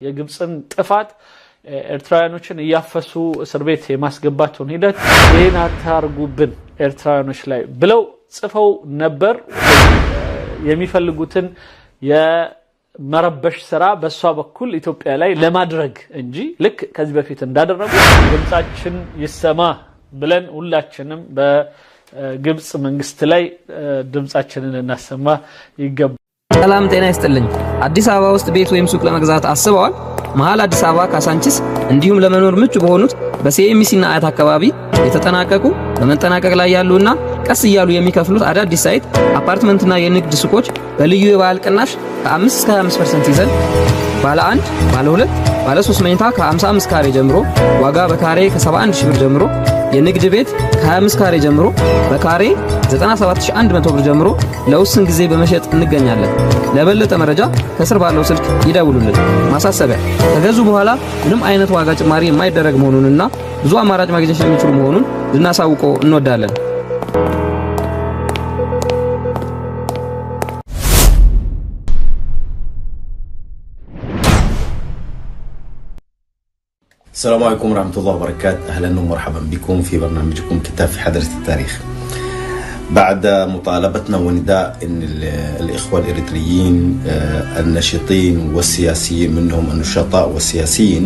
የግብጽን ጥፋት ኤርትራውያኖችን ያፈሱ እስር ቤት የማስገባቱን ሂደት ይሄን አታርጉብን ኤርትራውያኖች ላይ ብለው ጽፈው ነበር የሚፈልጉትን የመረበሽ ስራ በሷ በኩል ኢትዮጵያ ላይ ለማድረግ እንጂ ልክ ከዚህ በፊት እንዳደረጉ ግብጻችን ይሰማ ብለን ሁላችንም በግብጽ መንግስት ላይ ድምጻችንን እናሰማ ይገባል። ሰላም ጤና ይስጥልኝ። አዲስ አበባ ውስጥ ቤት ወይም ሱቅ ለመግዛት አስበዋል? መሃል አዲስ አበባ ካሳንቺስ እንዲሁም ለመኖር ምቹ በሆኑት በሲኤምሲ እና አያት አካባቢ የተጠናቀቁ በመጠናቀቅ ላይ ያሉና ቀስ እያሉ የሚከፍሉት አዳዲስ ሳይት አፓርትመንትና የንግድ ሱቆች በልዩ የበዓል ቅናሽ ከ5 እስከ 25% ይዘን ባለ 1 ባለ 2 ባለ 3 መኝታ ከ55 ካሬ ጀምሮ ዋጋ በካሬ ከ71 ሺህ ብር ጀምሮ የንግድ ቤት ከ25 ካሬ ጀምሮ በካሬ 97100 ብር ጀምሮ ለውስን ጊዜ በመሸጥ እንገኛለን። ለበለጠ መረጃ ከስር ባለው ስልክ ይደውሉልን። ማሳሰቢያ፣ ከገዙ በኋላ ምንም አይነት ዋጋ ጭማሪ የማይደረግ መሆኑንና ብዙ አማራጭ ማግኘት የሚችሉ መሆኑን ልናሳውቀው እንወዳለን። السلام عليكم ورحمة الله وبركاته. أهلا ومرحبا بكم في برنامجكم كتاب في حضرة التاريخ. بعد مطالبتنا ونداء أن الإخوة الإريتريين النشطين والسياسيين منهم النشطاء والسياسيين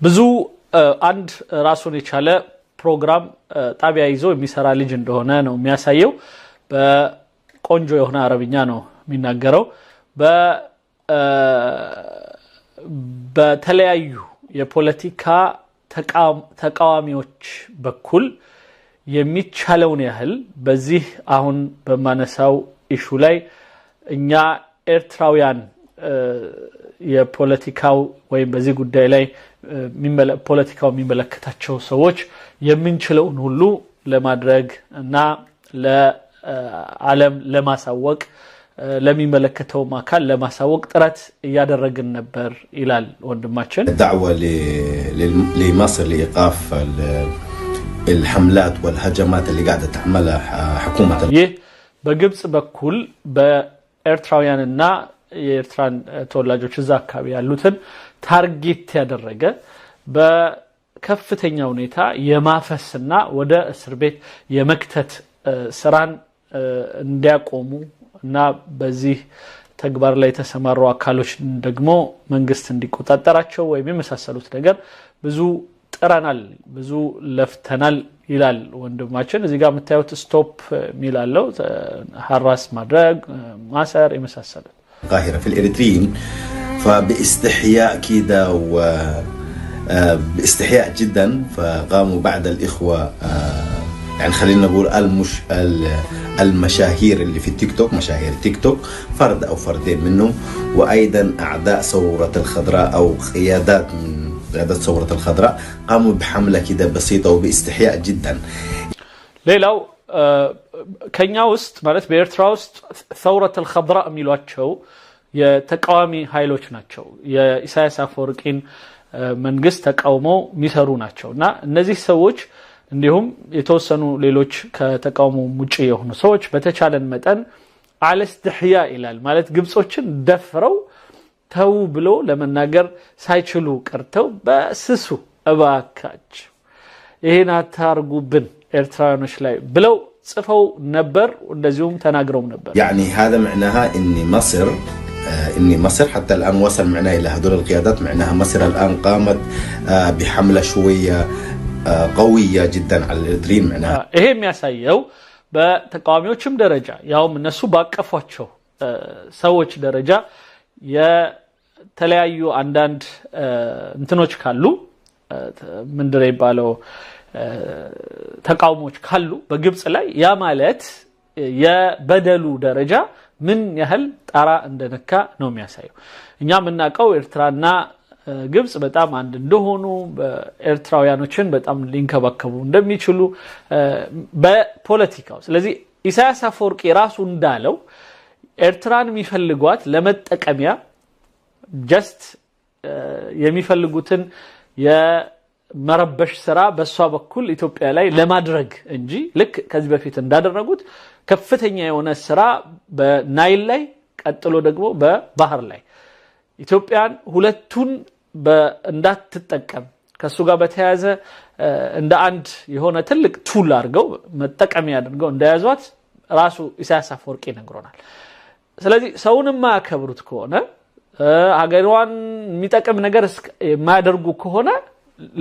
بزو عند راسون يشاله برنامج تابع يزو ميسرا لجن دهونا نو مياسايو بقنجو يهونا عربينا نو ميناغرو بتلايو የፖለቲካ ተቃዋሚዎች በኩል የሚቻለውን ያህል በዚህ አሁን በማነሳው ኢሹ ላይ እኛ ኤርትራውያን የፖለቲካው ወይም በዚህ ጉዳይ ላይ ፖለቲካው የሚመለከታቸው ሰዎች የምንችለውን ሁሉ ለማድረግ እና ለዓለም ለማሳወቅ ለሚመለከተው ማካል ለማሳወቅ ጥረት ያደረግን ነበር ይላል ወንድማችን። دعوة لمصر لإيقاف الحملات والهجمات اللي قاعدة تعملها حكومة ይህ በግብጽ በኩል በኤርትራውያንና የኤርትራን ተወላጆች እዛ አካባቢ ያሉትን ታርጌት ያደረገ በከፍተኛ ሁኔታ የማፈስና ወደ እስር ቤት የመክተት ስራን እንዲያቆሙ እና በዚህ ተግባር ላይ ተሰማሩ አካሎች ደግሞ መንግስት እንዲቆጣጠራቸው ወይም የመሳሰሉት ነገር ብዙ ጥረናል ብዙ ለፍተናል ይላል ወንድማችን። እዚህ ጋር የምታዩት ስቶፕ ሚላለው ሐራስ ማድረግ ማሰር የመሳሰሉት القاهرة في الإريتريين فباستحياء كده باستحياء جدا فقاموا بعد الإخوة يعني خلينا نقول المشاهير اللي في التيك توك مشاهير التيك توك فرد أو فردين منهم وأيضا أعداء ثورة الخضراء أو قيادات من قيادات ثورة الخضراء قاموا بحملة كده بسيطة وباستحياء جدا. ሌላው ከኛ ውስጥ ማለት በኤርትራ ውስጥ ثورة الخضراء የሚሏቸው የተቃዋሚ ኃይሎች ናቸው። የኢሳያስ አፈወርቂን መንግስት ተቃውሞ የሚሰሩ ናቸውና እነዚህ ሰዎች እንዲሁም የተወሰኑ ሌሎች ከተቃውሞ ሙጪ የሆኑ ሰዎች በተቻለን መጠን አለስተህያ ይላል ማለት ግብጾችን ደፍረው ተው ብሎ ለመናገር ሳይችሉ ቀርተው በስሱ እባካች ይሄን አታርጉብን ኤርትራውያኖች ላይ ብለው ጽፈው ነበር እንደዚሁም ተናግረው ነበር። يعني هذا معناها إن مصر حتى الآن وصل معناها إلى هذول القيادات معناها مصر الآن قامت بحملة شوية قوية جدا على الإريتريين معناها ይሄ የሚያሳየው በተቃዋሚዎችም ደረጃ ያው እነሱ ባቀፏቸው ሰዎች ደረጃ የተለያዩ አንዳንድ እንትኖች ካሉ ምንድነው ይባለው ተቃውሞች ካሉ በግብጽ ላይ ያ ማለት የበደሉ ደረጃ ምን ያህል ጣራ እንደነካ ነው የሚያሳየው። እኛ ምናቀው ኤርትራና ግብጽ በጣም አንድ እንደሆኑ ኤርትራውያኖችን በጣም ሊንከባከቡ እንደሚችሉ በፖለቲካው ስለዚህ ኢሳያስ አፈወርቂ ራሱ እንዳለው ኤርትራን የሚፈልጓት ለመጠቀሚያ ጀስት የሚፈልጉትን የመረበሽ ስራ በሷ በኩል ኢትዮጵያ ላይ ለማድረግ እንጂ ልክ ከዚህ በፊት እንዳደረጉት ከፍተኛ የሆነ ስራ በናይል ላይ ቀጥሎ ደግሞ በባህር ላይ ኢትዮጵያን ሁለቱን እንዳትጠቀም ከሱ ጋር በተያያዘ እንደ አንድ የሆነ ትልቅ ቱል አድርገው መጠቀሚያ አድርገው እንደያዟት ራሱ ኢሳያስ አፈወርቂ ነግሮናል። ስለዚህ ሰውንም ማያከብሩት ከሆነ ሀገሯን የሚጠቅም ነገር የማያደርጉ ከሆነ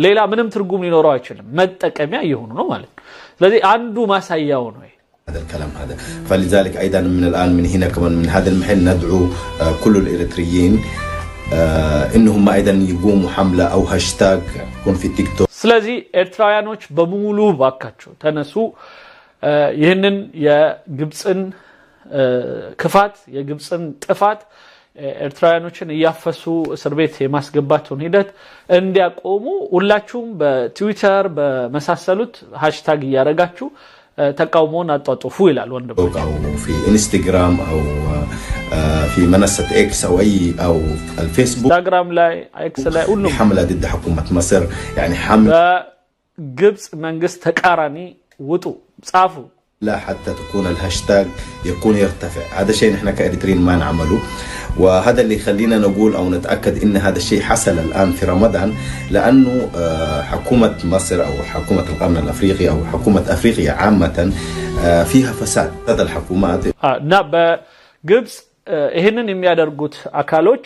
ሌላ ምንም ትርጉም ሊኖረው አይችልም፣ መጠቀሚያ ይሆኑ ነው ማለት ነው። ስለዚህ አንዱ ማሳያው ነው هذا الكلام هذا. فلذلك أيضا من الآن من هنا كمان من هذا المحل ندعو كل الإريتريين إنهم أيضا يقوموا حملة أو هاشتاج يكون في تيك توك. ስለዚህ ኤርትራውያኖች በሙሉ ባካቸው ተነሱ፣ ይህንን የግብጽን ክፋት የግብጽን ጥፋት ኤርትራውያኖችን ያፈሱ እስር ቤት የማስገባቱን ሂደት እንዲያቆሙ ሁላችሁም በትዊተር በመሳሰሉት ሃሽታግ ያረጋችሁ ተቃውሞን አጣጥፉ ይላል ወንድም። أو في انستغرام أو في منصة إكس أو أي أو الفيسبوك انستغرام لاي إكس لاي كله حملة ضد حكومة مصر يعني حملة جبس منجست تقارني وطو صافو لا حتى تكون الهاشتاج يكون يرتفع. هذا شيء نحن كإريتريين ما نعمله، وهذا اللي يخلينا نقول أو نتأكد إن هذا الشيء حصل الآن في رمضان، لأنه حكومة مصر أو حكومة القرن الأفريقي أو حكومة أفريقيا عامة فيها فساد. هذا الحكومات نعم جبس ይሄንን የሚያደርጉት አካሎች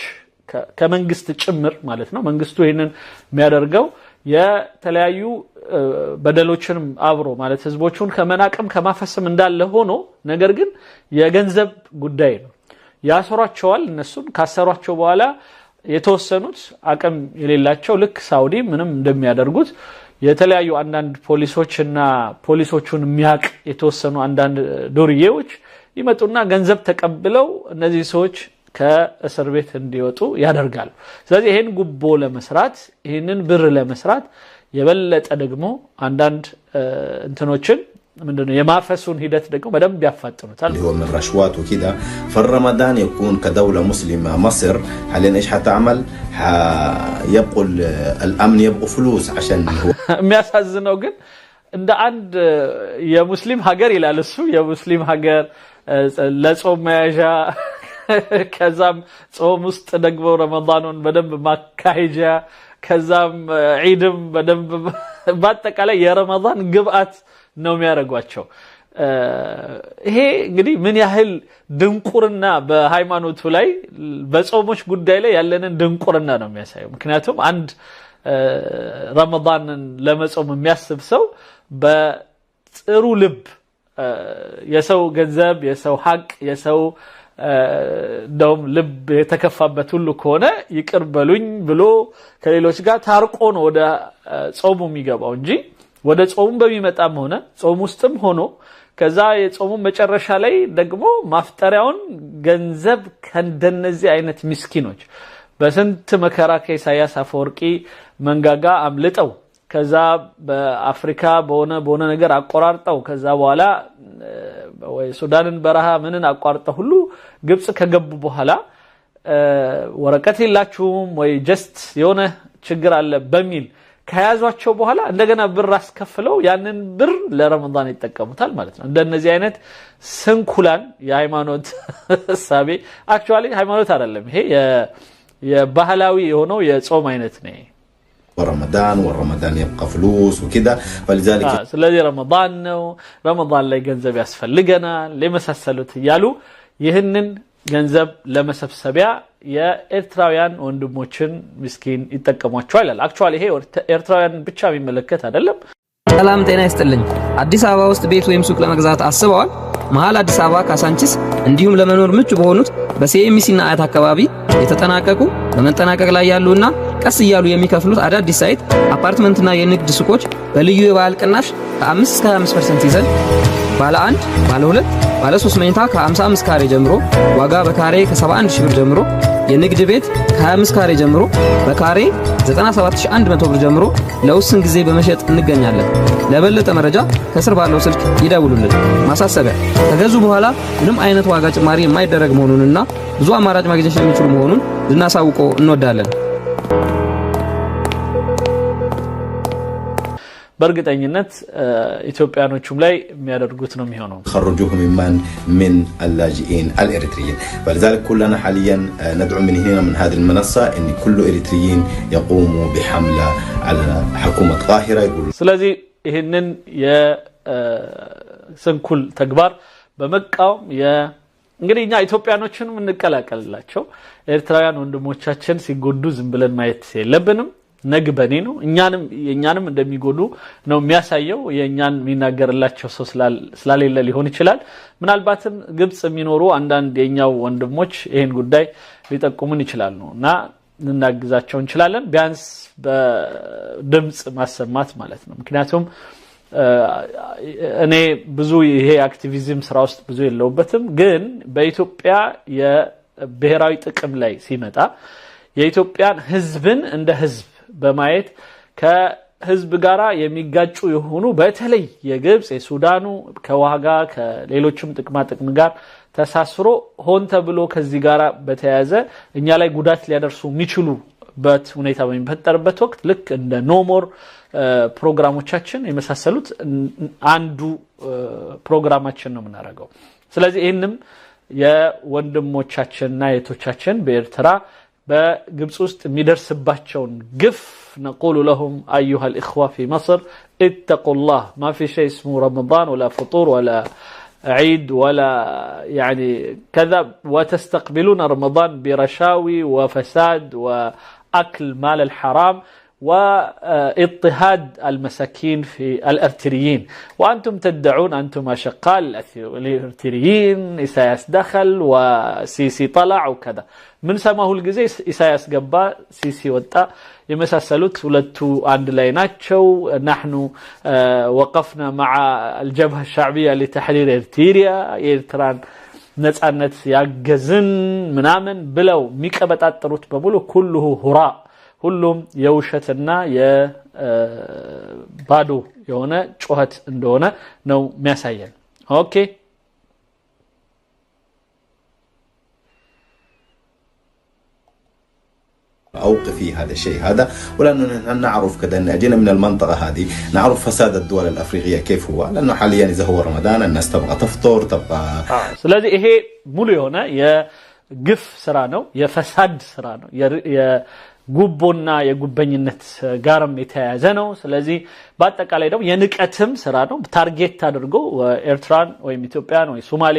ከመንግስት ጭምር ማለት ነው። መንግስቱ ይሄንን የሚያደርገው የተለያዩ በደሎችንም አብሮ ማለት ህዝቦቹን ከመናቀም ከማፈስም እንዳለ ሆኖ ነገር ግን የገንዘብ ጉዳይ ነው። ያሰሯቸዋል። እነሱን ካሰሯቸው በኋላ የተወሰኑት አቅም የሌላቸው ልክ ሳውዲ ምንም እንደሚያደርጉት የተለያዩ አንዳንድ ፖሊሶችና ፖሊሶቹን የሚያቅ የተወሰኑ አንዳንድ ዶርዬዎች ይመጡና ገንዘብ ተቀብለው እነዚህ ሰዎች ከእስር ቤት እንዲወጡ ያደርጋሉ። ስለዚህ ይሄን ጉቦ ለመስራት ይሄንን ብር ለመስራት የበለጠ ደግሞ አንዳንድ እንትኖችን ምንድነው የማፈሱን ሂደት ደግሞ በደንብ ያፋጥኑታል። هو من رشوات وكده. فالرمضان يكون كدولة مسلمة مصر حاليا ايش حتعمل؟ يبقوا الامن يبقوا فلوس عشان هو የሚያሳዝነው ግን እንደ አንድ የሙስሊም ሀገር ይላል እሱ የሙስሊም ሀገር ለጾም መያዣ ከዛም ጾም ውስጥ ደግሞ ረመዳኑን በደንብ ማካሄጃ ከዛም ዒድም በደንብ በአጠቃላይ የረመዳን ግብአት ነው የሚያደርጓቸው። ይሄ እንግዲህ ምን ያህል ድንቁርና በሃይማኖቱ ላይ በጾሞች ጉዳይ ላይ ያለንን ድንቁርና ነው የሚያሳየው። ምክንያቱም አንድ ረመዳንን ለመጾም የሚያስብ ሰው በጥሩ ልብ የሰው ገንዘብ የሰው ሀቅ የሰው ደም ልብ የተከፋበት ሁሉ ከሆነ ይቅር በሉኝ ብሎ ከሌሎች ጋር ታርቆ ነው ወደ ጾሙ የሚገባው እንጂ ወደ ጾሙ በሚመጣም ሆነ ጾም ውስጥም ሆኖ ከዛ የጾሙ መጨረሻ ላይ ደግሞ ማፍጠሪያውን ገንዘብ ከእንደነዚህ አይነት ምስኪኖች በስንት መከራ ከኢሳያስ አፈወርቂ መንጋጋ አምልጠው ከዛ በአፍሪካ በሆነ ነገር አቆራርጠው ከዛ በኋላ ወይ ሱዳንን በረሃ ምንን አቋርጠው ሁሉ ግብጽ ከገቡ በኋላ ወረቀት የላችሁም ወይ ጀስት የሆነ ችግር አለ በሚል ከያዟቸው በኋላ እንደገና ብር አስከፍለው ያንን ብር ለረመዳን ይጠቀሙታል ማለት ነው። እንደነዚህ አይነት ስንኩላን የሃይማኖት ሳቤ አክቹአሊ ሃይማኖት አይደለም ይሄ የባህላዊ የሆነው የጾም አይነት ነው። ورمضان والرمضان يبقى فلوس وكده. فلذلك ስለዚህ ረመዳን ነው ረመዳን ላይ ገንዘብ ያስፈልገናል ለመሳሰሉት ያሉ ይህንን ገንዘብ ለመሰብሰቢያ የኤርትራውያን ወንድሞችን ምስኪን ይጠቀሟቸዋል ይላል። አክቹአሊ ይሄ ኤርትራውያን ብቻ የሚመለከት አይደለም። ሰላም ጤና ይስጥልኝ። አዲስ አበባ ውስጥ ቤት ወይም ሱቅ ለመግዛት አስበዋል? መሃል አዲስ አበባ ካሳንቺስ እንዲሁም ለመኖር ምቹ በሆኑት በሲኤምሲ እና አያት አካባቢ የተጠናቀቁ በመጠናቀቅ ላይ ያሉና ቀስ እያሉ የሚከፍሉት አዳዲስ ሳይት አፓርትመንትና የንግድ ሱቆች በልዩ የበዓል ቅናሽ ከ5 እስከ 25% ይዘን ባለ 1 ባለ 2 ባለ 3 መኝታ ከ55 ካሬ ጀምሮ ዋጋ በካሬ ከ71000 ብር ጀምሮ የንግድ ቤት ከ25 ካሬ ጀምሮ በካሬ 97100 ብር ጀምሮ ለውስን ጊዜ በመሸጥ እንገኛለን። ለበለጠ መረጃ ከስር ባለው ስልክ ይደውሉልን። ማሳሰቢያ፣ ከገዙ በኋላ ምንም አይነት ዋጋ ጭማሪ የማይደረግ መሆኑንና ብዙ አማራጭ ማግኘት የሚችሉ መሆኑን ልናሳውቀው እንወዳለን። በእርግጠኝነት ኢትዮጵያኖቹም ላይ የሚያደርጉት ነው የሚሆነው خرجوهم من اللاجئين الاريتريين فلذلك كلنا حاليا ندعو من هنا من هذه المنصه ان كل اريتريين يقوموا بحمله على حكومه القاهره يقولوا ስለዚህ ይሄንን የስንኩል ተግባር በመቃወም እንግዲህ እኛ ኢትዮጵያኖችንም እንቀላቀልላቸው ኤርትራውያን ወንድሞቻችን ሲጎዱ ዝም ብለን ማየት የለብንም ነግበኔ ነው እኛንም እንደሚጎዱ ነው የሚያሳየው የኛን የሚናገርላቸው ሰው ስላሌለ ሊሆን ይችላል ምናልባትም ግብጽ የሚኖሩ አንዳንድ የኛው ወንድሞች ይሄን ጉዳይ ሊጠቁሙን ይችላሉና እናግዛቸው እንችላለን ቢያንስ በድምጽ ማሰማት ማለት ነው ምክንያቱም እኔ ብዙ ይሄ አክቲቪዝም ስራ ውስጥ ብዙ የለውበትም ግን በኢትዮጵያ የብሔራዊ ጥቅም ላይ ሲመጣ የኢትዮጵያን ህዝብን እንደ ህዝብ በማየት ከህዝብ ጋራ የሚጋጩ የሆኑ በተለይ የግብጽ የሱዳኑ ከዋጋ ከሌሎችም ጥቅም ጋር ተሳስሮ ሆን ተብሎ ከዚህ ጋራ በተያያዘ እኛ ላይ ጉዳት ሊያደርሱ የሚችሉበት ሁኔታ በሚፈጠርበት ወቅት ልክ እንደ ኖሞር ፕሮግራሞቻችን የመሳሰሉት አንዱ ፕሮግራማችን ነው የምናደርገው ስለዚህ ይሄንም የወንድሞቻችንና የቶቻችን በኤርትራ በግብጽ ውስጥ የሚደርስባቸውን ግፍ نقول لهم ايها الاخوه في مصر اتقوا الله ما في شيء اسمه رمضان ولا فطور ولا عيد ولا يعني كذا وتستقبلون رمضان برشاوي وفساد واكل مال الحرام واضطهاد المساكين في الارتريين وانتم تدعون انتم اشقاء الارتريين إساياس دخل وسيسي طلع وكذا من سماه الجزء إساياس قبا سيسي وطا يمساسلوت ولتو عند لايناتشو نحن وقفنا مع الجبهة الشعبية لتحرير إرتريا إيرتران نتعنت يعجزن منامن بلو ميكبتات تروت بمولو كله هراء ሁሉም የውሸትና የባዶ የሆነ ጩኸት እንደሆነ ነው የሚያሳየን ኦኬ أوقفي هذا الشيء هذا ولأنه نعرف كذا أن أجينا من المنطقة هذه نعرف فساد الدول الأفريقية كيف هو لأنه حاليا إذا هو رمضان الناس تبغى تفطر تبغى ስለዚህ ይሄ ሙሉ የሆነ የግፍ ስራ ነው የፈሳድ ስራ ነው ጉቦና የጉበኝነት ጋርም የተያያዘ ነው ስለዚህ በአጠቃላይ ደግሞ የንቀትም ስራ ነው ታርጌት አድርጎ ኤርትራን ወይ ኢትዮጵያን ወይ ሶማሌ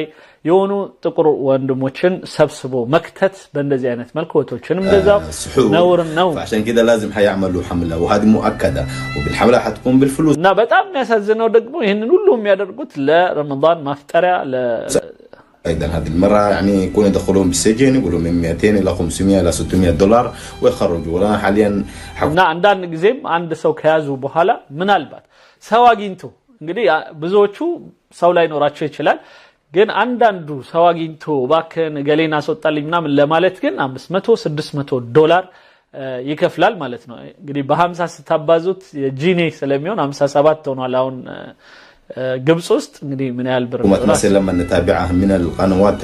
የሆኑ ጥቁር ወንድሞችን ሰብስቦ መክተት በእንደዚህ አይነት መልኩቶችንም እንደዛው ነውርም ነው عشان كده لازم هيعملوا حمله وهذه مؤكده وبالحمله حتكون بالفلوس እና بتام የሚያሳዝነው ደግሞ ይሄንን ሁሉ የሚያደርጉት ለረመዳን ማፍጠሪያ ايضا هذه المره يعني يكون يدخلون بالسجن يقولوا من 200 الى 500 الى 600 دولار ويخرجوا ولا حاليا እና አንዳንድ ጊዜም አንድ ሰው ከያዙ በኋላ ምናልባት ሰው አግኝቶ እንግዲህ ብዙዎቹ ሰው ላይ ኖራቸው ይችላል ግን አንዳንዱ ሰው አግኝቶ ባከን ገሌና አስወጣልኝ ምናምን ለማለት ግን 500 600 ዶላር ይከፍላል ማለት ነው እንግዲህ በ50 ስታባዙት የጂኔ ስለሚሆን 57 ሆኗል አሁን ግብጽ ውስጥ እንግዲህ ምን ያህል ብር ነው مثلا لما نتابعها من القنوات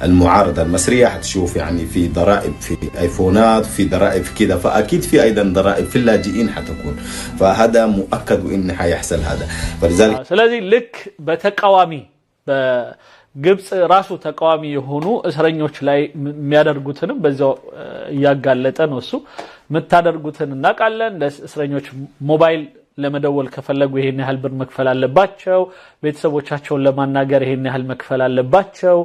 المعارضه المصريه حتشوف يعني في ضرائب في ايفونات في ضرائب كده فاكيد في ايضا ضرائب في اللاجئين حتكون فهذا مؤكد ان حيحصل هذا فلذلك ስለዚህ ልክ በተቃዋሚ በግብጽ ራሱ ተቃዋሚ የሆኑ እስረኞች ላይ የሚያደርጉትንም በዛው ያጋለጠ ነው እሱ መታደርጉትን እናቃለን ለእስረኞች ሞባይል ለመደወል ከፈለጉ ይሄን ያህል ብር መክፈል አለባቸው ቤተሰቦቻቸውን ለማናገር ይሄን ያህል መክፈል አለባቸው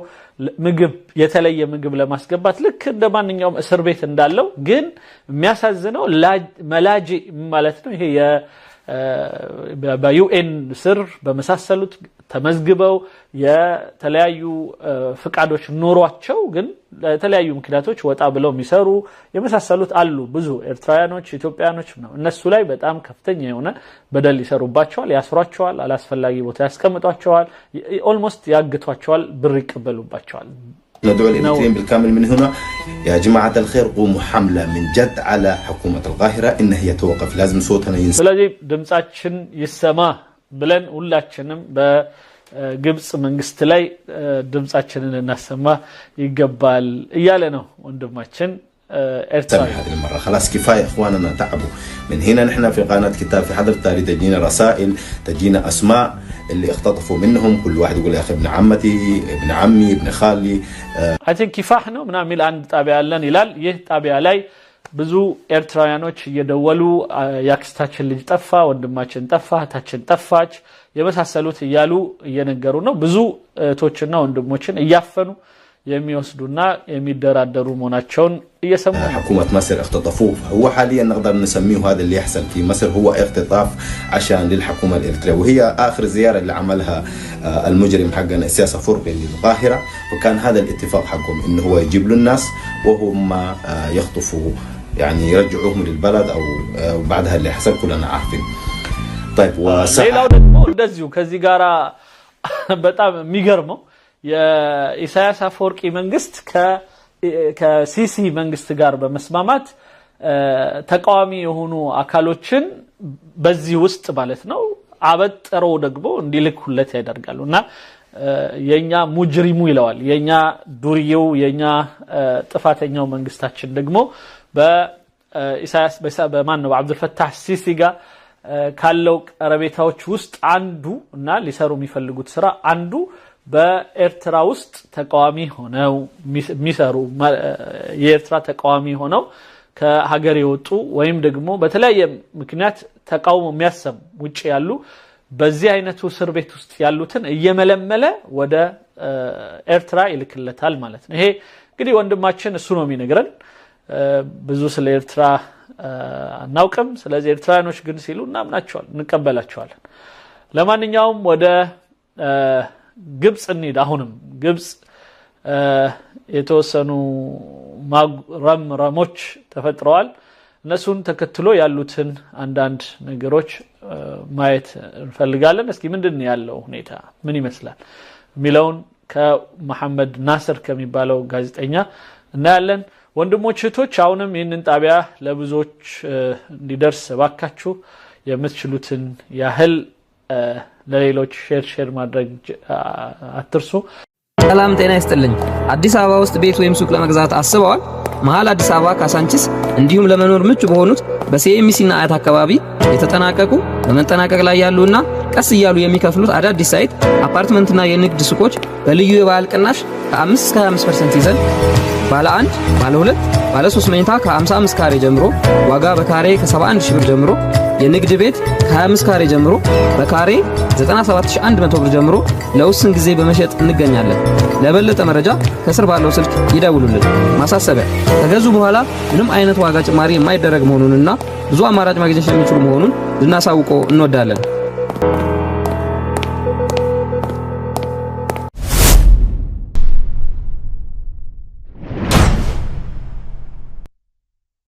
ምግብ የተለየ ምግብ ለማስገባት ልክ እንደማንኛውም እስር ቤት እንዳለው ግን የሚያሳዝነው መላጂ ማለት ነው ይሄ በዩኤን ስር በመሳሰሉት ተመዝግበው የተለያዩ ፍቃዶች ኖሯቸው ግን ለተለያዩ ምክንያቶች ወጣ ብለው የሚሰሩ የመሳሰሉት አሉ ብዙ ኤርትራውያኖች ኢትዮጵያኖች ነው እነሱ ላይ በጣም ከፍተኛ የሆነ በደል ይሰሩባቸዋል ያስሯቸዋል አላስፈላጊ ቦታ ያስቀምጧቸዋል ኦልሞስት ያግቷቸዋል ብር ይቀበሉባቸዋል ندعو الإريتريين بالكامل من هنا يا جماعة الخير قوموا حملة من جد على حكومة القاهرة إن هي توقف لازم صوتنا ينسمع ስለዚህ ድምጻችን ይሰማ ብለን ሁላችንም በግብጽ መንግስት ላይ ድምጻችንን እናሰማ ይገባል እያለ ነው ወንድማችን هذه المرة خلاص كفاية إخواننا تعبوا من هنا. نحن في قناة كتاب في حضرة التاريخ تجينا رسائل تجينا أسماء اللي اختطفوا منهم كل واحد يقول يا أخي ابن عمتي ابن عمي ابن خالي I think كفاح ነው ምናምን የሚል አንድ ጣቢያ አለን ይላል። ይህ ጣቢያ ላይ ብዙ ኤርትራውያኖች እየደወሉ ያክስታችን ልጅ ጠፋ፣ ወንድማችን ጠፋ፣ እህታችን ጠፋች የመሳሰሉት እያሉ እየነገሩ ነው። ብዙ እህቶችና ወንድሞችን እያፈኑ የሚወስዱና የሚደራደሩ መሆናቸውን እየሰሙ ነው። حكومة مصر اختطفوه. هو حاليا نقدر نسميه هذا اللي يحصل في مصر هو اختطاف عشان للحكومة الإريترية. وهي آخر زيارة اللي عملها المجرم حقنا السياسة فرقي للقاهرة، وكان هذا الاتفاق حقهم إنه هو يجيب له الناس وهم يخطفوه يعني يرجعوهم للبلد أو بعدها اللي حصل كلنا عارفين. طيب ሌላው ደግሞ እንደዚሁ ከዚህ ጋራ በጣም የሚገርመው የኢሳያስ አፈወርቂ መንግስት ከሲሲ መንግስት ጋር በመስማማት ተቃዋሚ የሆኑ አካሎችን በዚህ ውስጥ ማለት ነው አበጥረው ደግሞ እንዲልኩለት ያደርጋሉና የኛ ሙጅሪሙ ይለዋል የኛ ዱርዬው የኛ ጥፋተኛው መንግስታችን ደግሞ በኢሳያስ በማን ነው አብዱል ፈታህ ሲሲ ጋር ካለው ቀረቤታዎች ውስጥ አንዱ እና ሊሰሩ የሚፈልጉት ስራ አንዱ በኤርትራ ውስጥ ተቃዋሚ ሆነው ሚሰሩ የኤርትራ ተቃዋሚ ሆነው ከሀገር የወጡ ወይም ደግሞ በተለያየ ምክንያት ተቃውሞ የሚያሰሙ ውጪ ያሉ በዚህ አይነቱ እስር ቤት ውስጥ ያሉትን እየመለመለ ወደ ኤርትራ ይልክለታል ማለት ነው። ይሄ እንግዲህ ወንድማችን እሱ ነው የሚነግረን። ብዙ ስለ ኤርትራ አናውቅም። ስለዚህ ኤርትራኖች ግን ሲሉ እናምናቸዋለን እንቀበላቸዋለን። ለማንኛውም ወደ ግብጽ እንሂድ። አሁንም ግብጽ የተወሰኑ ማግረምረሞች ተፈጥረዋል። እነሱን ተከትሎ ያሉትን አንዳንድ ነገሮች ማየት እንፈልጋለን። እስኪ ምንድነው ያለው ሁኔታ ምን ይመስላል ሚለውን ከመሐመድ ናስር ከሚባለው ጋዜጠኛ እናያለን። ወንድሞች እህቶች አሁንም ይህንን ጣቢያ ለብዙዎች እንዲደርስ ባካችሁ የምትችሉትን ያህል ለሌሎች ሼር ማድረግ አትርሱ። ሰላም ጤና ይስጥልኝ። አዲስ አበባ ውስጥ ቤት ወይም ሱቅ ለመግዛት አስበዋል? መሃል አዲስ አበባ ካሳንቺስ እንዲሁም ለመኖር ምቹ በሆኑት በሲኤምሲና አያት አካባቢ የተጠናቀቁ በመጠናቀቅ ላይ ያሉና ቀስ እያሉ የሚከፍሉት አዳዲስ ሳይት አፓርትመንትና የንግድ ሱቆች በልዩ የበዓል ቅናሽ ከ5 እስከ 25% ይዘን ባለ 1 ባለ 2 ባለ 3 መኝታ ከ55 ካሬ ጀምሮ ዋጋ በካሬ ከ71 ሺህ ብር ጀምሮ የንግድ ቤት ከ25 ካሬ ጀምሮ በካሬ 97100 ብር ጀምሮ ለውስን ጊዜ በመሸጥ እንገኛለን። ለበለጠ መረጃ ከስር ባለው ስልክ ይደውሉልን። ማሳሰቢያ፣ ከገዙ በኋላ ምንም አይነት ዋጋ ጭማሪ የማይደረግ መሆኑንና ብዙ አማራጭ ማግኘት የሚችሉ መሆኑን ልናሳውቀው እንወዳለን።